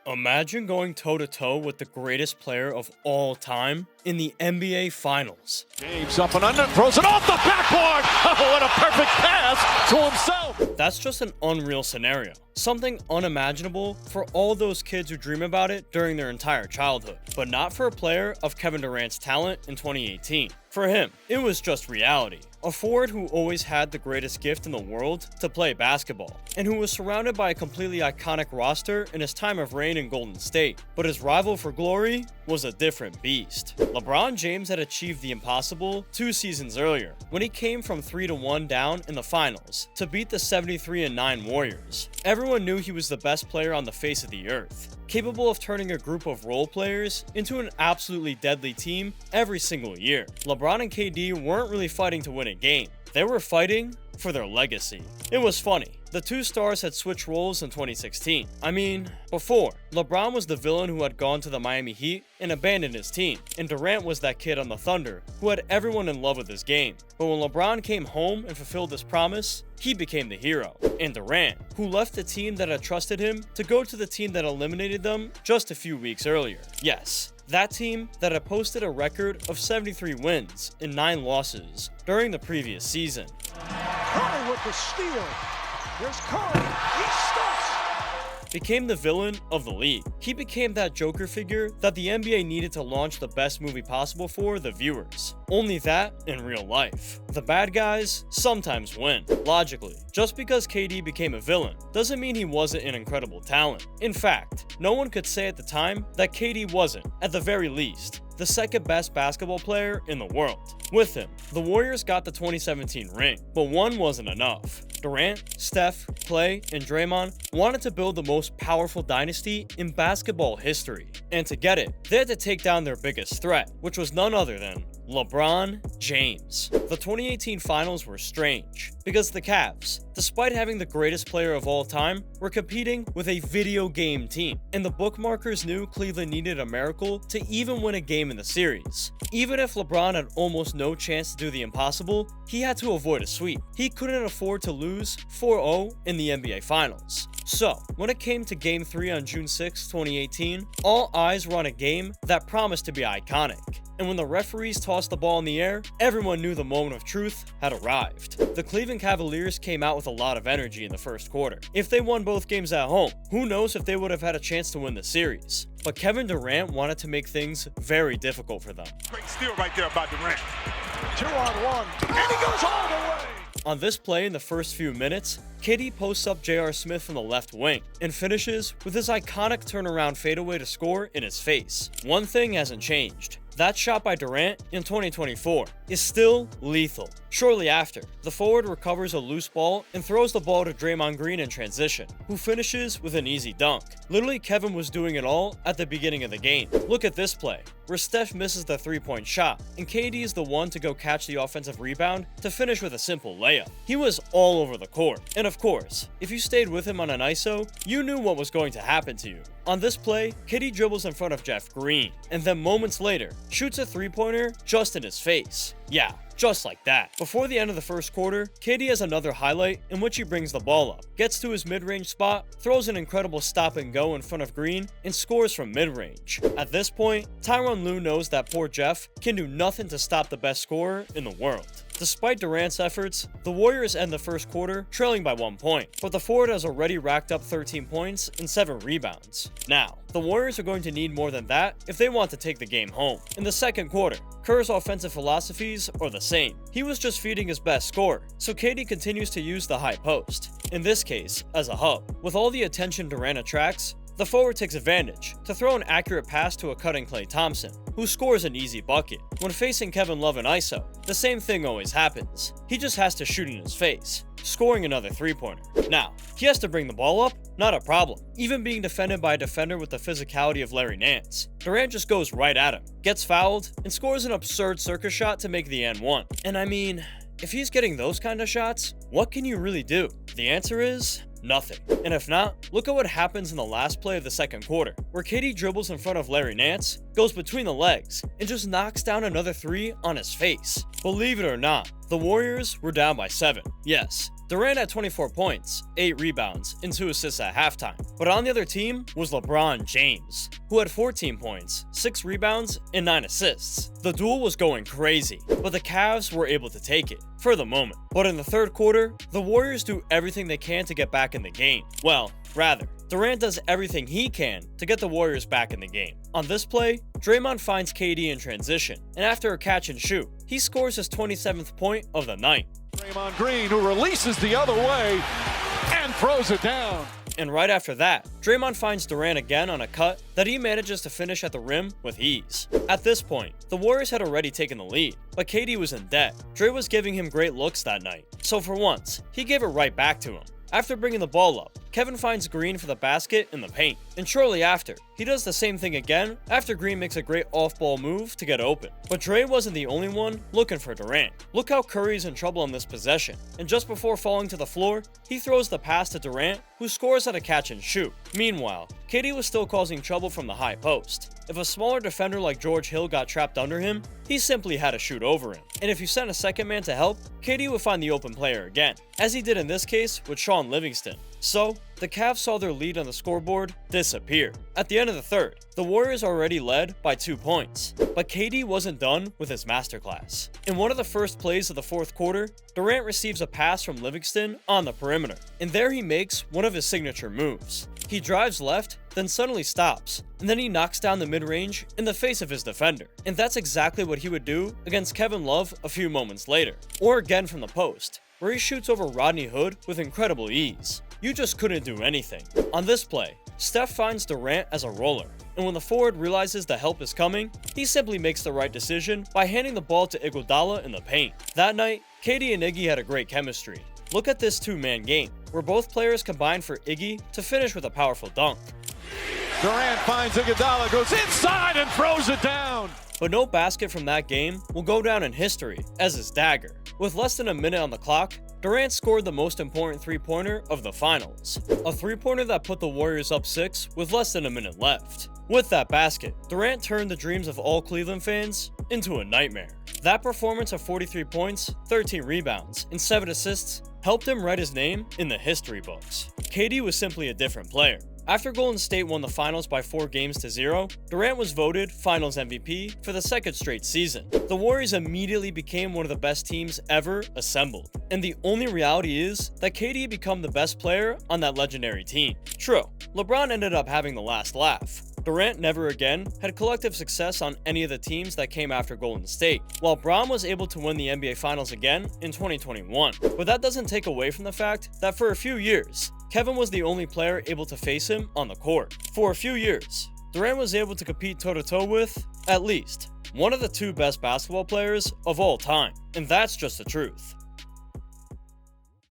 Imagine going toe-to-toe with the greatest player of all time in the NBA Finals. James up and under, throws it off the backboard. Oh, what a perfect pass to himself. That's just an unreal scenario. Something unimaginable for all those kids who dream about it during their entire childhood, but not for a player of Kevin Durant's talent in 2018. For him, it was just reality. A forward who always had the greatest gift in the world to play basketball, and who was surrounded by a completely iconic roster in his time of reign in Golden State. But his rival for glory was a different beast. LeBron James had achieved the impossible 2 seasons earlier, when he came from 3-1 down in the finals to beat the 73-9 Warriors. Everyone knew he was the best player on the face of the earth, capable of turning a group of role players into an absolutely deadly team every single year. LeBron and KD weren't really fighting to win a game. They were fighting for their legacy. It was funny. The two stars had switched roles in 2016. Before, LeBron was the villain who had gone to the Miami Heat and abandoned his team, and Durant was that kid on the Thunder who had everyone in love with his game. But when LeBron came home and fulfilled his promise, he became the hero. And Durant, who left the team that had trusted him to go to the team that eliminated them just a few weeks earlier. Yes, that team that had posted a record of 73 wins and 9 losses during the previous season. Curry with the steal. Here's Curry. He stops. Became the villain of the league. He became that Joker figure that the NBA needed to launch the best movie possible for the viewers. Only that in real life. The bad guys sometimes win. Logically, just because KD became a villain doesn't mean he wasn't an incredible talent. In fact, no one could say at the time that KD wasn't, at the very least, the second best basketball player in the world. With him, the Warriors got the 2017 ring, but one wasn't enough. Durant, Steph, Klay, and Draymond wanted to build the most powerful dynasty in basketball history. And to get it, they had to take down their biggest threat, which was none other than LeBron James. The 2018 finals were strange, because the Cavs, despite having the greatest player of all time, were competing with a video game team, and the bookmarkers knew Cleveland needed a miracle to even win a game in the series. Even if LeBron had almost no chance to do the impossible, he had to avoid a sweep. He couldn't afford to lose 4-0 in the NBA Finals. So, when it came to Game 3 on June 6, 2018, all eyes were on a game that promised to be iconic. And when the referees tossed the ball in the air, everyone knew the moment of truth had arrived. The Cleveland Cavaliers came out with a lot of energy in the first quarter. If they won both games at home, who knows if they would have had a chance to win the series. But Kevin Durant wanted to make things very difficult for them. Great steal right there by Durant. 2-on-1, and he goes all the way. On this play in the first few minutes, KD posts up J.R. Smith from the left wing and finishes with his iconic turnaround fadeaway to score in his face. One thing hasn't changed. That shot by Durant in 2024 is still lethal. Shortly after, the forward recovers a loose ball and throws the ball to Draymond Green in transition, who finishes with an easy dunk. Literally, Kevin was doing it all at the beginning of the game. Look at this play, where Steph misses the 3-point shot, and KD is the one to go catch the offensive rebound to finish with a simple layup. He was all over the court, and of course, if you stayed with him on an ISO, you knew what was going to happen to you. On this play, KD dribbles in front of Jeff Green, and then moments later, shoots a 3-pointer just in his face. Yeah, just like that. Before the end of the first quarter, KD has another highlight in which he brings the ball up, gets to his mid-range spot, throws an incredible stop and go in front of Green, and scores from mid-range. At this point, Tyronn Lue knows that poor Jeff can do nothing to stop the best scorer in the world. Despite Durant's efforts, the Warriors end the first quarter trailing by 1 point, but the forward has already racked up 13 points and 7 rebounds. Now, the Warriors are going to need more than that if they want to take the game home. In the second quarter, Kerr's offensive philosophies are the same. He was just feeding his best scorer, so KD continues to use the high post, in this case as a hub. With all the attention Durant attracts, the forward takes advantage to throw an accurate pass to a cutting Klay Thompson, who scores an easy bucket. When facing Kevin Love in ISO, the same thing always happens. He just has to shoot in his face, scoring another 3-pointer. Now, he has to bring the ball up, not a problem. Even being defended by a defender with the physicality of Larry Nance, Durant just goes right at him, gets fouled, and scores an absurd circus shot to make the n1. And if he's getting those kind of shots, what can you really do? The answer is nothing. And if not, look at what happens in the last play of the second quarter, where KD dribbles in front of Larry Nance, goes between the legs, and just knocks down another 3 on his face. Believe it or not, the Warriors were down by 7. Yes, Durant had 24 points, 8 rebounds, and 2 assists at halftime. But on the other team was LeBron James, who had 14 points, 6 rebounds, and 9 assists. The duel was going crazy, but the Cavs were able to take it, for the moment. But in the third quarter, the Warriors do everything they can to get back in the game. Well, rather, Durant does everything he can to get the Warriors back in the game. On this play, Draymond finds KD in transition, and after a catch and shoot, he scores his 27th point of the night. Draymond Green, who releases the other way and throws it down. And right after that, Draymond finds Durant again on a cut that he manages to finish at the rim with ease. At this point, the Warriors had already taken the lead, but KD was in debt. Dre was giving him great looks that night, so for once, he gave it right back to him. After bringing the ball up, Kevin finds Green for the basket in the paint, and shortly after, he does the same thing again after Green makes a great off-ball move to get open. But Dre wasn't the only one looking for Durant. Look how Curry's in trouble on this possession, and just before falling to the floor, he throws the pass to Durant, who scores at a catch and shoot. Meanwhile, KD was still causing trouble from the high post. If a smaller defender like George Hill got trapped under him, he simply had to shoot over him. And if you sent a second man to help, KD would find the open player again, as he did in this case with Shaun Livingston. So, the Cavs saw their lead on the scoreboard disappear. At the end of the third, the Warriors already led by 2 points, but KD wasn't done with his masterclass. In one of the first plays of the fourth quarter, Durant receives a pass from Livingston on the perimeter, and there he makes one of his signature moves. He drives left, then suddenly stops, and then he knocks down the mid-range in the face of his defender. And that's exactly what he would do against Kevin Love a few moments later, or again from the post, where he shoots over Rodney Hood with incredible ease. You just couldn't do anything. On this play, Steph finds Durant as a roller, and when the forward realizes the help is coming, he simply makes the right decision by handing the ball to Iguodala in the paint. That night, KD and Iggy had a great chemistry. Look at this two-man game, where both players combined for Iggy to finish with a powerful dunk. Durant finds Iguodala, goes inside and throws it down. But no basket from that game will go down in history as his dagger. With less than a minute on the clock, Durant scored the most important three-pointer of the finals, a three-pointer that put the Warriors up 6 with less than a minute left. With that basket, Durant turned the dreams of all Cleveland fans into a nightmare. That performance of 43 points, 13 rebounds, and 7 assists helped him write his name in the history books. KD was simply a different player. After Golden State won the finals by 4 games to 0, Durant was voted Finals MVP for the second straight season. The Warriors immediately became one of the best teams ever assembled. And the only reality is that KD had become the best player on that legendary team. True, LeBron ended up having the last laugh. Durant never again had collective success on any of the teams that came after Golden State, while Bron was able to win the NBA Finals again in 2021. But that doesn't take away from the fact that for a few years, Kevin was the only player able to face him on the court. For a few years, Durant was able to compete toe-to-toe with, at least, one of the 2 best basketball players of all time. And that's just the truth.